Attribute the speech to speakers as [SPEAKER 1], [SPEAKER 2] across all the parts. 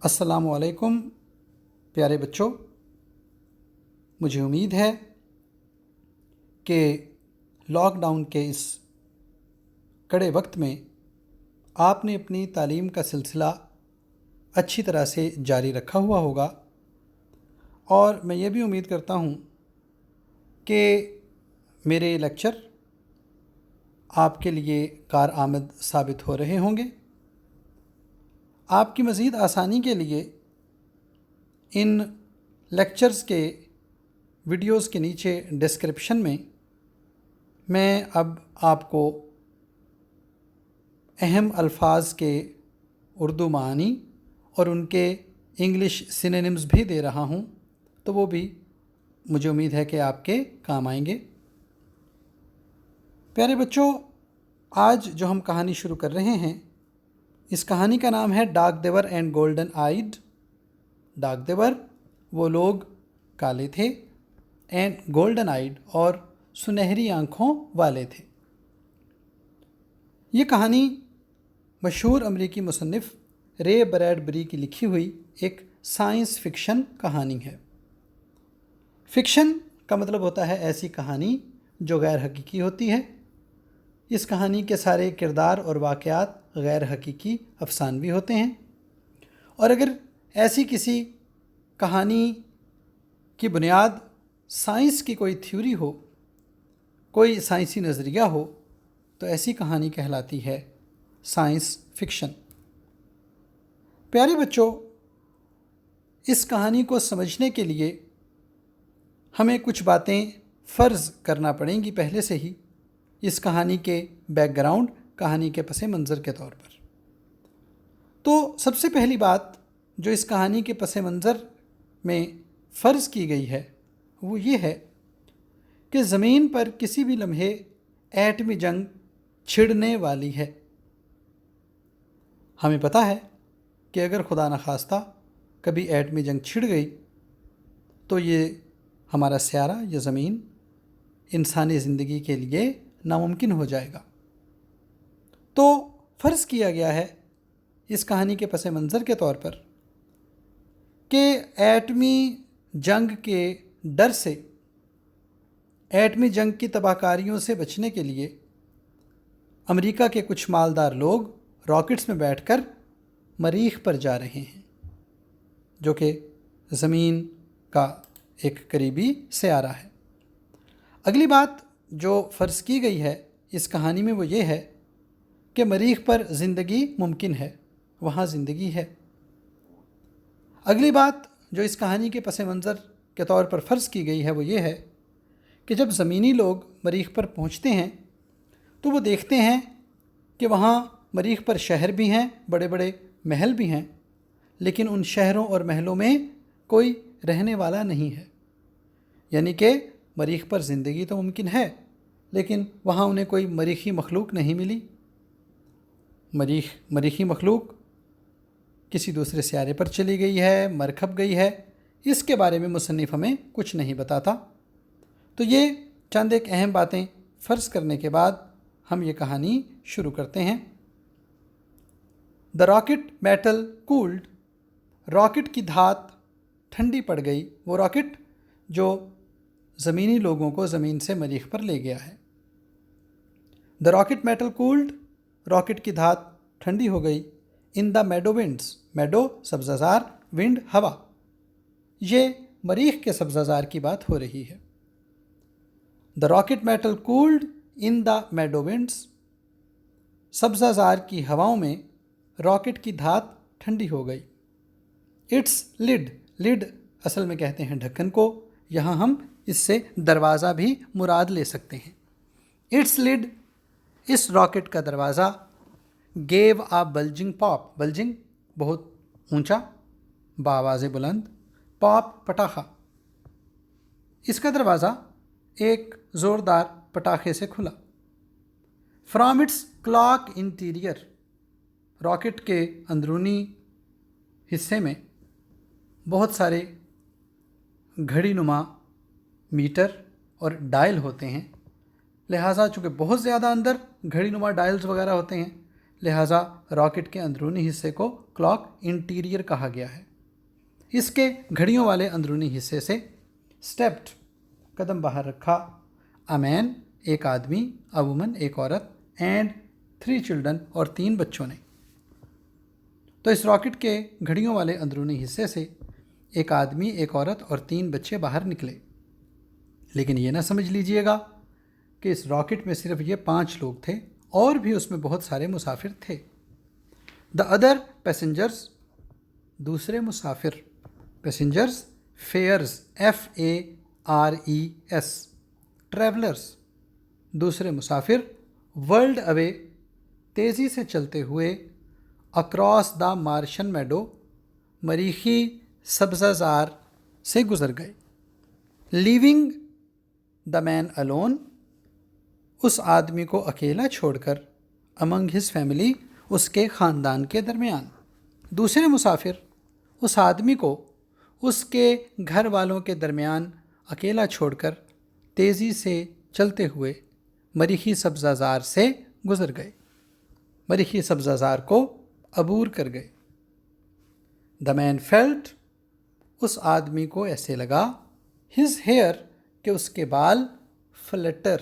[SPEAKER 1] السلام علیکم پیارے بچوں، مجھے امید ہے کہ لاک ڈاؤن کے اس کڑے وقت میں آپ نے اپنی تعلیم کا سلسلہ اچھی طرح سے جاری رکھا ہوا ہوگا، اور میں یہ بھی امید کرتا ہوں کہ میرے لیکچر آپ کے لیے کارآمد ثابت ہو رہے ہوں گے۔ آپ کی مزید آسانی کے لیے ان لیکچرز کے ویڈیوز کے نیچے ڈسکرپشن میں اب آپ کو اہم الفاظ کے اردو معانی اور ان کے انگلش سینونیمز بھی دے رہا ہوں، تو وہ بھی مجھے امید ہے کہ آپ کے کام آئیں گے۔ پیارے بچوں، آج جو ہم کہانی شروع کر رہے ہیں، اس کہانی کا نام ہے ڈاک دیور اینڈ گولڈن آئیڈ۔ ڈاک دیور وہ لوگ کالے تھے، اینڈ گولڈن آئیڈ اور سنہری آنکھوں والے تھے۔ یہ کہانی مشہور امریکی مصنف رے بریڈبری کی لکھی ہوئی ایک سائنس فکشن کہانی ہے۔ فکشن کا مطلب ہوتا ہے ایسی کہانی جو غیر حقیقی ہوتی ہے۔ اس کہانی کے سارے کردار اور واقعات غیر حقیقی افسانوی ہوتے ہیں، اور اگر ایسی کسی کہانی کی بنیاد سائنس کی کوئی تھیوری ہو، کوئی سائنسی نظریہ ہو، تو ایسی کہانی کہلاتی ہے سائنس فکشن۔ پیارے بچوں، اس کہانی کو سمجھنے کے لیے ہمیں کچھ باتیں فرض کرنا پڑیں گی پہلے سے ہی، اس کہانی کے بیک گراؤنڈ، کہانی کے پس منظر کے طور پر۔ تو سب سے پہلی بات جو اس کہانی کے پس منظر میں فرض کی گئی ہے وہ یہ ہے کہ زمین پر کسی بھی لمحے ایٹمی جنگ چھڑنے والی ہے۔ ہمیں پتہ ہے کہ اگر خدا نخواستہ کبھی ایٹمی جنگ چھڑ گئی تو یہ ہمارا سیارہ یا زمین انسانی زندگی کے لیے ناممکن ہو جائے گا۔ تو فرض کیا گیا ہے اس کہانی کے پس منظر کے طور پر کہ ایٹمی جنگ کے ڈر سے، ایٹمی جنگ کی تباہ کاریوں سے بچنے کے لیے امریکہ کے کچھ مالدار لوگ راکٹس میں بیٹھ کر مریخ پر جا رہے ہیں، جو کہ زمین کا ایک قریبی سیارہ ہے۔ اگلی بات جو فرض کی گئی ہے اس کہانی میں وہ یہ ہے کہ مریخ پر زندگی ممکن ہے، وہاں زندگی ہے۔ اگلی بات جو اس کہانی کے پس منظر کے طور پر فرض کی گئی ہے وہ یہ ہے کہ جب زمینی لوگ مریخ پر پہنچتے ہیں تو وہ دیکھتے ہیں کہ وہاں مریخ پر شہر بھی ہیں، بڑے بڑے محل بھی ہیں، لیکن ان شہروں اور محلوں میں کوئی رہنے والا نہیں ہے۔ یعنی کہ مریخ پر زندگی تو ممکن ہے، لیکن وہاں انہیں کوئی مریخی مخلوق نہیں ملی۔ مریخی مخلوق کسی دوسرے سیارے پر چلی گئی ہے، مر کھپ گئی ہے، اس کے بارے میں مصنف ہمیں کچھ نہیں بتاتا۔ تو یہ چند ایک اہم باتیں فرض کرنے کے بعد ہم یہ کہانی شروع کرتے ہیں۔ دا راکٹ میٹل کولڈ، راکٹ کی دھات ٹھنڈی پڑ گئی، وہ راکٹ جو زمینی لوگوں کو زمین سے مریخ پر لے گیا ہے۔ دا راکٹ میٹل کولڈ، راکٹ کی دھات ٹھنڈی ہو گئی۔ ان دا میڈو ونڈس، میڈو سبزہ زار، ونڈ ہوا، یہ مریخ کے سبزہ زار کی بات ہو رہی ہے۔ دا راکٹ میٹل کولڈ ان دا میڈو ونڈس، سبزہ زار کی ہواؤں میں راکٹ کی دھات ٹھنڈی ہو گئی۔ اٹس لڈ، لڈ اصل میں کہتے ہیں ڈھکن کو، یہاں ہم اس سے دروازہ بھی مراد لے سکتے ہیں۔ اٹس لڈ، اس راکٹ کا دروازہ، گیو آ بلجنگ پاپ، بلجنگ بہت اونچا، بآواز بلند، پاپ پٹاخہ، اس کا دروازہ ایک زوردار پٹاخے سے کھلا۔ From its clock interior, rocket کے اندرونی حصے میں بہت سارے گھڑی نما میٹر اور ڈائل ہوتے ہیں، لہٰذا چونکہ بہت زیادہ اندر گھڑی نما ڈائلز وغیرہ ہوتے ہیں، لہٰذا راکٹ کے اندرونی حصے کو کلاک انٹیریئر کہا گیا ہے۔ اس کے گھڑیوں والے اندرونی حصے سے اسٹیپڈ قدم باہر رکھا، اے مین ایک آدمی، اے وومن ایک عورت، اینڈ 3 چلڈرن اور 3 بچوں نے۔ تو اس راکٹ کے گھڑیوں والے اندرونی حصے سے ایک آدمی، ایک عورت اور 3 بچے باہر نکلے۔ لیکن یہ نہ سمجھ لیجئے گا کہ اس راکٹ میں صرف یہ 5 لوگ تھے، اور بھی اس میں بہت سارے مسافر تھے۔ دا ادر پیسنجرز، دوسرے مسافر، پیسنجرز، فیئرز، FARES، ٹریولرز، دوسرے مسافر، ورلڈ اوے، تیزی سے چلتے ہوئے، اکراس دا مارشن میڈو، مریخی سبزہ زار سے گزر گئے، لیونگ دا مین الون، اس آدمی کو اکیلا چھوڑ کر، امنگ ہز فیملی، اس کے خاندان کے درمیان۔ دوسرے مسافر، اس آدمی کو اس کے گھر والوں کے درمیان اکیلا چھوڑ کر تیزی سے چلتے ہوئے مریخی سبزہ زار سے گزر گئے، مریخی سبزہ زار کو عبور کر گئے۔ دا مین فیلٹ، اس آدمی کو ایسے لگا، ہز ہیئر، کہ اس کے بال، فلٹر،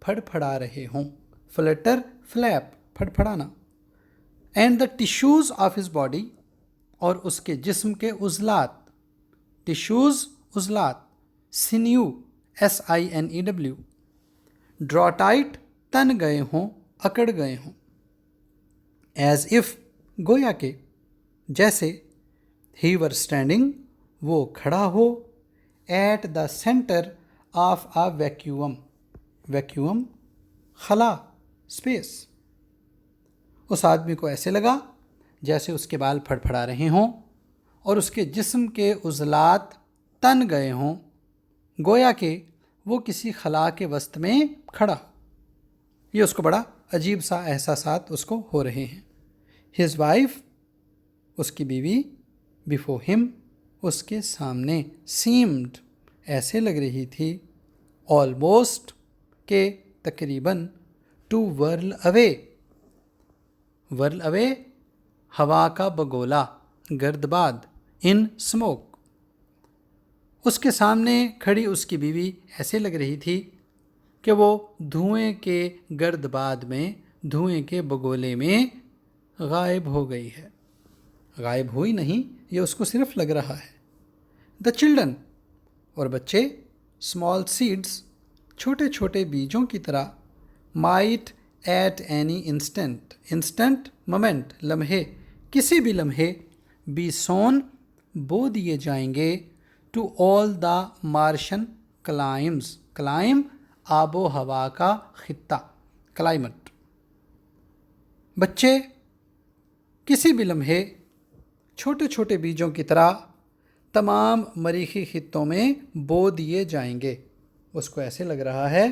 [SPEAKER 1] پھڑ پھڑا رہے ہوں، فلٹر، فلیپ، پھڑ پھڑانا، and the tissues of his body, اور اس کے جسم کے عضلات، ٹیشوز، عضلات، سینیو، SINEW، ڈرا ٹائٹ، تن گئے ہوں، اکڑ گئے ہوں، ایز اف، گویا کہ، جیسے، ہی ور اسٹینڈنگ، وہ کھڑا ہو، at the centre of a vacuum, vacuum, خلا، اسپیس۔ اس آدمی کو ایسے لگا جیسے اس کے بال پھڑ پھڑا رہے ہوں اور اس کے جسم کے عضلات تن گئے ہوں، گویا کہ وہ کسی خلا کے وسط میں کھڑا ہو۔ یہ اس کو بڑا عجیب سا احساسات اس کو ہو رہے ہیں۔ ہز وائف، اس کی بیوی، بیفور ہم، اس کے سامنے، سیمڈ، ایسے لگ رہی تھی، آلموسٹ، کہ تقریباً، ٹو ورل اوے، ورل اوے، ہوا کا بگولا، گرد باد، ان اسموک، اس کے سامنے کھڑی اس کی بیوی ایسے لگ رہی تھی کہ وہ دھوئیں کے گرد باد میں، دھوئیں کے بگولے میں غائب ہو گئی ہے۔ غائب ہوئی نہیں، یہ اس کو صرف لگ رہا ہے۔ دا چلڈرن، اور بچے، اسمال سیڈس، چھوٹے چھوٹے بیجوں کی طرح، might at any instant, instant, moment, لمحے، کسی بھی لمحے، بی سون، بو دیے جائیں گے، ٹو آل دا مارشن کلائمز، کلائم، آب و ہوا کا خطہ، کلائمٹ۔ بچے کسی بھی لمحے چھوٹے چھوٹے بیجوں کی طرح تمام مریخی خطوں میں بو دیے جائیں گے۔ اس کو ایسے لگ رہا ہے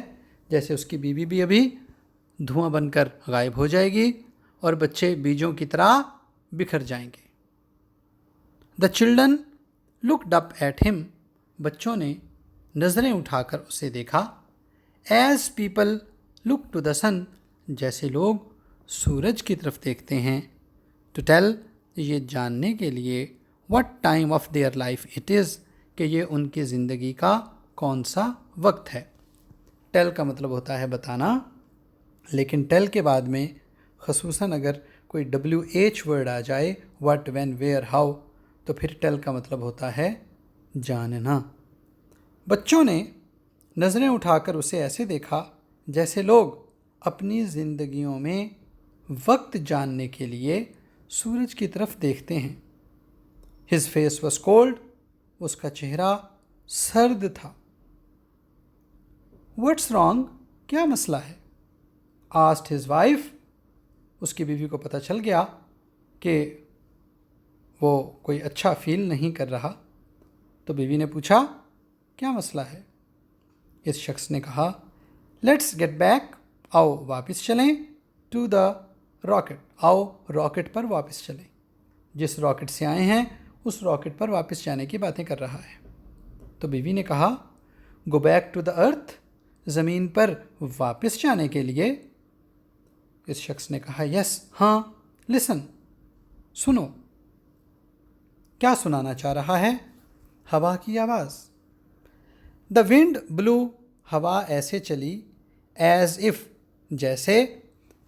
[SPEAKER 1] جیسے اس کی بیوی بھی ابھی دھواں بن کر غائب ہو جائے گی اور بچے بیجوں کی طرح بکھر جائیں گے۔ The children looked up at ہم، بچوں نے نظریں اٹھا کر اسے دیکھا، as people look to the sun, جیسے لوگ سورج کی طرف دیکھتے ہیں، ٹو ٹیل، یہ جاننے کے لیے، what time of their life it is، کہ یہ ان کی زندگی کا کون سا وقت ہے۔ ٹیل کا مطلب ہوتا ہے بتانا، لیکن ٹیل کے بعد میں خصوصاً اگر کوئی WH ورڈ آ جائے، what when where how، تو پھر ٹیل کا مطلب ہوتا ہے جاننا۔ بچوں نے نظریں اٹھا کر اسے ایسے دیکھا جیسے لوگ اپنی زندگیوں میں وقت جاننے کے لیے سورج کی طرف دیکھتے ہیں۔ ہز فیس واز کولڈ، اس کا چہرہ سرد تھا۔ واٹس رانگ، کیا مسئلہ ہے؟ آسکڈ ہز وائف، اس کی بیوی کو پتہ چل گیا کہ وہ کوئی اچھا فیل نہیں کر رہا، تو بیوی نے پوچھا کیا مسئلہ ہے؟ اس شخص نے کہا لیٹس گیٹ بیک، آؤ واپس چلیں، ٹو دا راکٹ، آؤ راکٹ پر واپس چلیں۔ جس راکٹ سے آئے ہیں اس راکٹ پر واپس جانے کی باتیں کر رہا ہے۔ تو بیوی نے کہا گو بیک ٹو دا ارتھ، زمین پر واپس جانے کے لیے، اس شخص نے کہا یس، ہاں، لسن، سنو. کیا سنانا چاہ رہا ہے؟ ہوا کی آواز. دا ونڈ بلو، ہوا ایسے چلی، ایز اف، جیسے،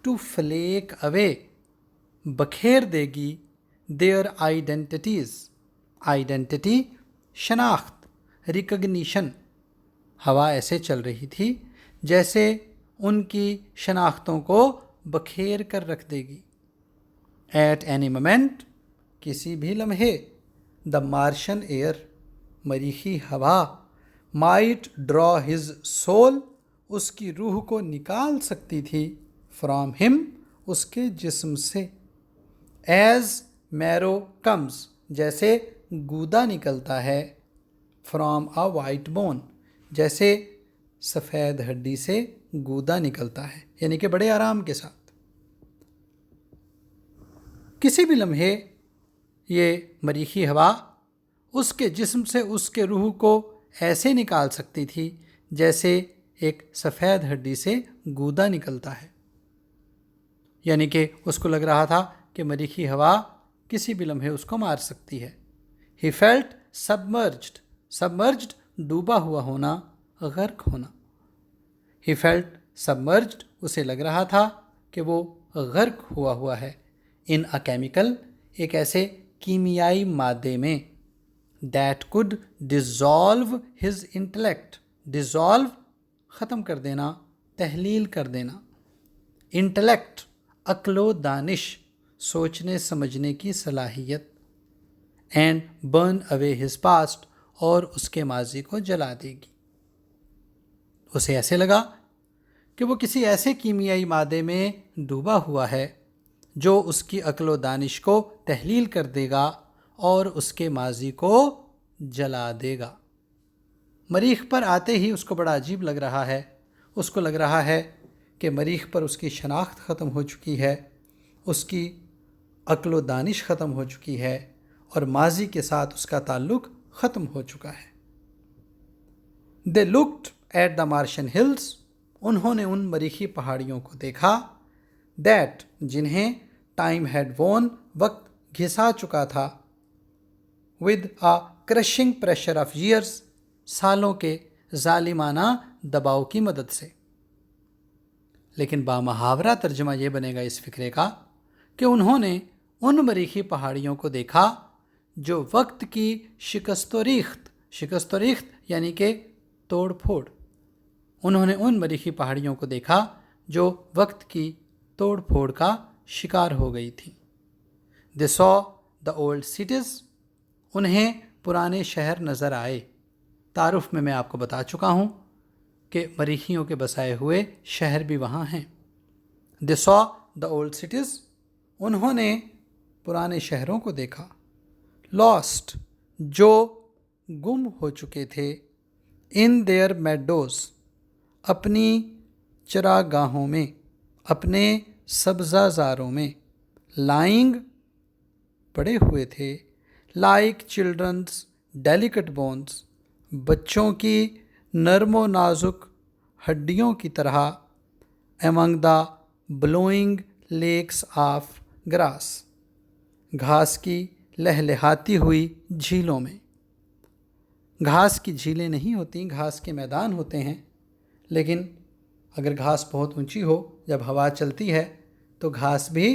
[SPEAKER 1] ٹو فلیک اوے، بکھیر دے گی، دیئر آئیڈینٹیز، آئیڈینٹی شناخت، ریکگنیشن. ہوا ایسے چل رہی تھی جیسے ان کی شناختوں کو بکھیر کر رکھ دے گی. ایٹ اینی مومنٹ، کسی بھی لمحے، دا مارشن ایئر، مریخی ہوا، مائٹ ڈرا ہز سول، اس کی روح کو نکال سکتی تھی، فرام ہم، اس کے جسم سے. ایز میرو کمز، جیسے گودا نکلتا ہے، فرام آ وائٹ بون، جیسے سفید ہڈی سے گودا نکلتا ہے، یعنی کہ بڑے آرام کے ساتھ. کسی بھی لمحے یہ مریخی ہوا اس کے جسم سے اس کے روح کو ایسے نکال سکتی تھی جیسے ایک سفید ہڈی سے گودا نکلتا ہے. یعنی کہ اس کو لگ رہا تھا کہ مریخی ہوا کسی بھی لمحے اس کو مار سکتی ہے. ہی فیلٹ سبمرجڈ، سبمرجڈ ڈوبا ہوا ہونا، غرق ہونا. ہی فیلٹ سبمرجڈ، اسے لگ رہا تھا کہ وہ غرق ہوا ہے. ان اے کیمیکل، ایک ایسے کیمیائی مادے میں، that could dissolve his intellect, dissolve ختم کر دینا، تحلیل کر دینا. انٹلیکٹ، عقل و دانش، سوچنے سمجھنے کی صلاحیت. And burn away his past, اور اس کے ماضی کو جلا دے گی. اسے ایسے لگا کہ وہ کسی ایسے کیمیائی مادے میں ڈوبا ہوا ہے جو اس کی عقل و دانش کو تحلیل کر دے گا اور اس کے ماضی کو جلا دے گا. مریخ پر آتے ہی اس کو بڑا عجیب لگ رہا ہے. اس کو لگ رہا ہے کہ مریخ پر اس کی شناخت ختم ہو چکی ہے، اس کی عقل و دانش ختم ہو چکی ہے، اور ماضی کے ساتھ اس کا تعلق ختم ہو چکا ہے. They looked at the Martian hills، انہوں نے ان مریخی پہاڑیوں کو دیکھا، that، جنہیں ٹائم ہیڈ won، وقت گھسا چکا تھا، with a crushing pressure of years، سالوں کے ظالمانہ دباؤ کی مدد سے. لیکن بامحاورہ ترجمہ یہ بنے گا اس فکرے کا کہ انہوں نے ان مریخی پہاڑیوں کو دیکھا جو وقت کی شکست و ریخت، شکست و ریخت یعنی کہ توڑ پھوڑ، انہوں نے ان مریخی پہاڑیوں کو دیکھا جو وقت کی توڑ پھوڑ کا شکار ہو گئی تھی. They saw the old cities، انہیں پرانے شہر نظر آئے. تعارف میں آپ کو بتا چکا ہوں کہ مریخیوں کے بسائے ہوئے شہر بھی وہاں ہیں. They saw the old cities، انہوں نے پرانے شہروں کو دیکھا. Lost، جو گم ہو چکے تھے. In their meadows، اپنی چراگاہوں میں، اپنے سبزہ زاروں میں. Lying، پڑے ہوئے تھے. Like children's delicate bones، بچوں کی نرم و نازک ہڈیوں کی طرح. Among the blowing lakes of grass، گھاس کی لہلہاتی ہوئی جھیلوں میں. گھاس کی جھیلیں نہیں ہوتی، گھاس کے میدان ہوتے ہیں، لیکن اگر گھاس بہت اونچی ہو، جب ہوا چلتی ہے تو گھاس بھی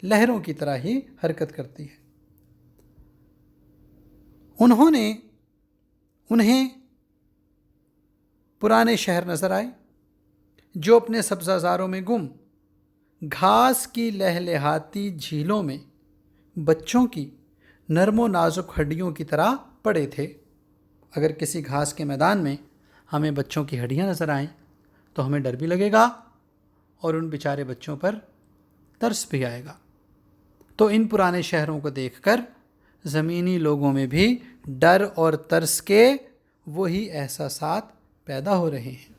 [SPEAKER 1] لہروں کی طرح ہی حرکت کرتی ہے. انہیں پرانے شہر نظر آئے جو اپنے سبزہ زاروں میں گم، گھاس کی لہلہاتی جھیلوں میں بچوں کی نرم و نازک ہڈیوں کی طرح پڑے تھے. اگر کسی گھاس کے میدان میں ہمیں بچوں کی ہڈیاں نظر آئیں تو ہمیں ڈر بھی لگے گا اور ان بیچارے بچوں پر ترس بھی آئے گا. تو ان پرانے شہروں کو دیکھ کر زمینی لوگوں میں بھی ڈر اور ترس کے وہی احساسات پیدا ہو رہے ہیں.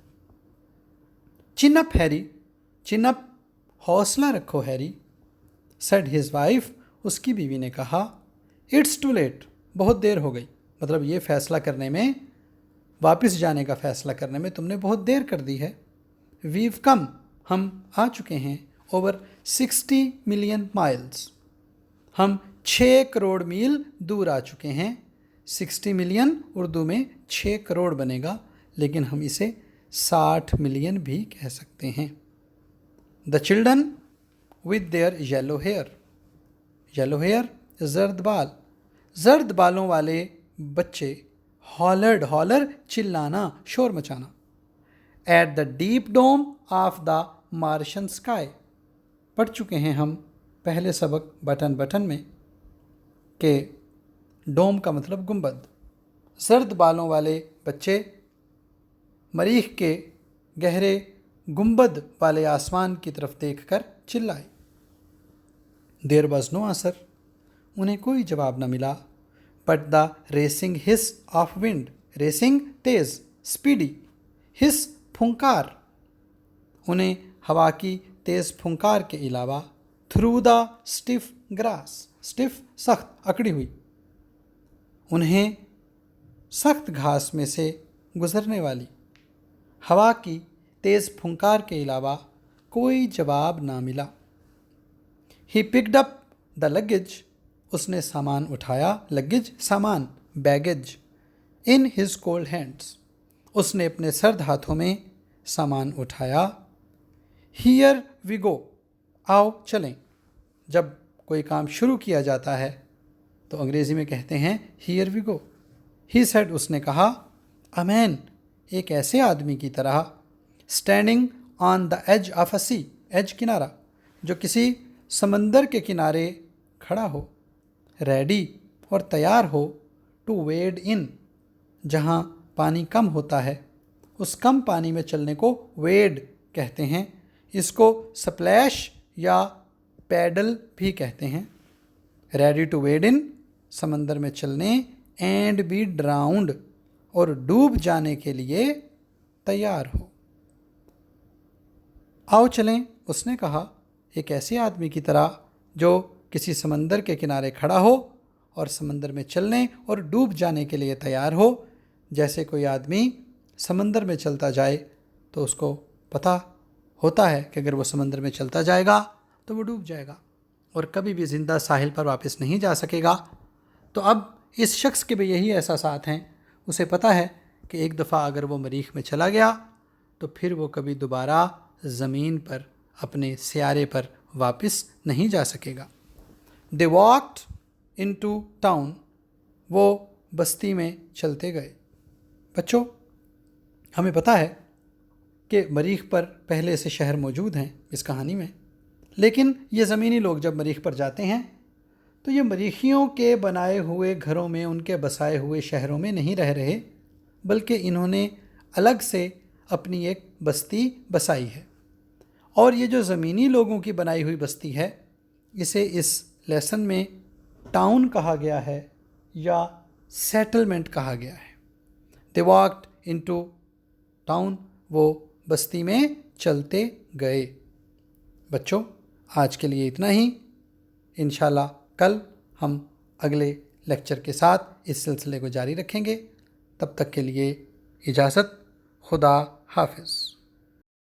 [SPEAKER 1] چن اپ ہیری، چن اپ، حوصلہ رکھو ہیری. سیڈ ہز وائف، اس کی بیوی نے کہا. اٹس ٹو لیٹ، بہت دیر ہو گئی. مطلب یہ فیصلہ کرنے میں، واپس جانے کا فیصلہ کرنے میں تم نے بہت دیر کر دی ہے. ویو کم، ہم آ چکے ہیں. over 60 million miles. ہم 6 کروڑ میل دور آ چکے ہیں. 60 ملین اردو میں 6 کروڑ بنے گا، لیکن ہم اسے 60 ملین بھی کہہ سکتے ہیں. The children with their yellow hair. Yellow hair زرد بال. زرد بالوں والے بچے hollered. holler چلانا، شور مچانا. At the deep dome of the Martian sky. پڑھ چکے ہیں ہم پہلے سبق بٹن میں کہ ڈوم کا مطلب گنبد. زرد بالوں والے بچے مریخ کے گہرے گنبد والے آسمان کی طرف دیکھ کر چلائے. There was no answer. انہیں کوئی جواب نہ ملا. But the racing hiss of wind. Racing تیز، speedy. Hiss پھنکار. انہیں ہوا کی تیز پھنکار کے علاوہ through the stiff grass. stiff سخت، اکڑی ہوئی. انہیں سخت گھاس میں سے گزرنے والی ہوا کی تیز پھنکار کے علاوہ کوئی جواب نہ ملا. He picked up the luggage. اس نے سامان اٹھایا. luggage سامان، baggage. In his cold hands. اس نے اپنے سرد ہاتھوں میں سامان اٹھایا. Here we go. آؤ چلیں. جب کوئی کام شروع کیا جاتا ہے تو انگریزی میں کہتے ہیں here we go. He said. اس نے کہا. A man. ایک ایسے آدمی کی طرح. Standing on the edge of a sea. edge کنارہ، جو کسی سمندر کے کنارے کھڑا ہو. ریڈی اور تیار ہو. ٹو ویڈ ان. جہاں پانی کم ہوتا ہے اس کم پانی میں چلنے کو ویڈ کہتے ہیں. اس کو سپلیش یا پیڈل بھی کہتے ہیں. ریڈی ٹو ویڈ ان سمندر میں چلنے. اینڈ بی ڈراؤنڈ اور ڈوب جانے کے لیے تیار ہو. آؤ چلیں. اس نے کہا ایک ایسے آدمی کی طرح جو کسی سمندر کے کنارے کھڑا ہو اور سمندر میں چلنے اور ڈوب جانے کے لیے تیار ہو. جیسے کوئی آدمی سمندر میں چلتا جائے تو اس کو پتہ ہوتا ہے کہ اگر وہ سمندر میں چلتا جائے گا تو وہ ڈوب جائے گا اور کبھی بھی زندہ ساحل پر واپس نہیں جا سکے گا. تو اب اس شخص کے بھی یہی احساسات ہیں. اسے پتہ ہے کہ ایک دفعہ اگر وہ مریخ میں چلا گیا تو پھر وہ کبھی دوبارہ زمین پر اپنے سیارے پر واپس نہیں جا سکے گا. They walked into town. وہ بستی میں چلتے گئے. بچوں، ہمیں پتہ ہے کہ مریخ پر پہلے سے شہر موجود ہیں اس کہانی میں، لیکن یہ زمینی لوگ جب مریخ پر جاتے ہیں تو یہ مریخیوں کے بنائے ہوئے گھروں میں، ان کے بسائے ہوئے شہروں میں نہیں رہ رہے، بلکہ انہوں نے الگ سے اپنی ایک بستی بسائی ہے. اور یہ جو زمینی لوگوں کی بنائی ہوئی بستی ہے اسے اس لیسن میں ٹاؤن کہا گیا ہے یا سیٹلمنٹ کہا گیا ہے. They walked into town. وہ بستی میں چلتے گئے. بچوں، آج کے لیے اتنا ہی. انشاءاللہ کل ہم اگلے لیکچر کے ساتھ اس سلسلے کو جاری رکھیں گے. تب تک کے لیے اجازت. خدا حافظ.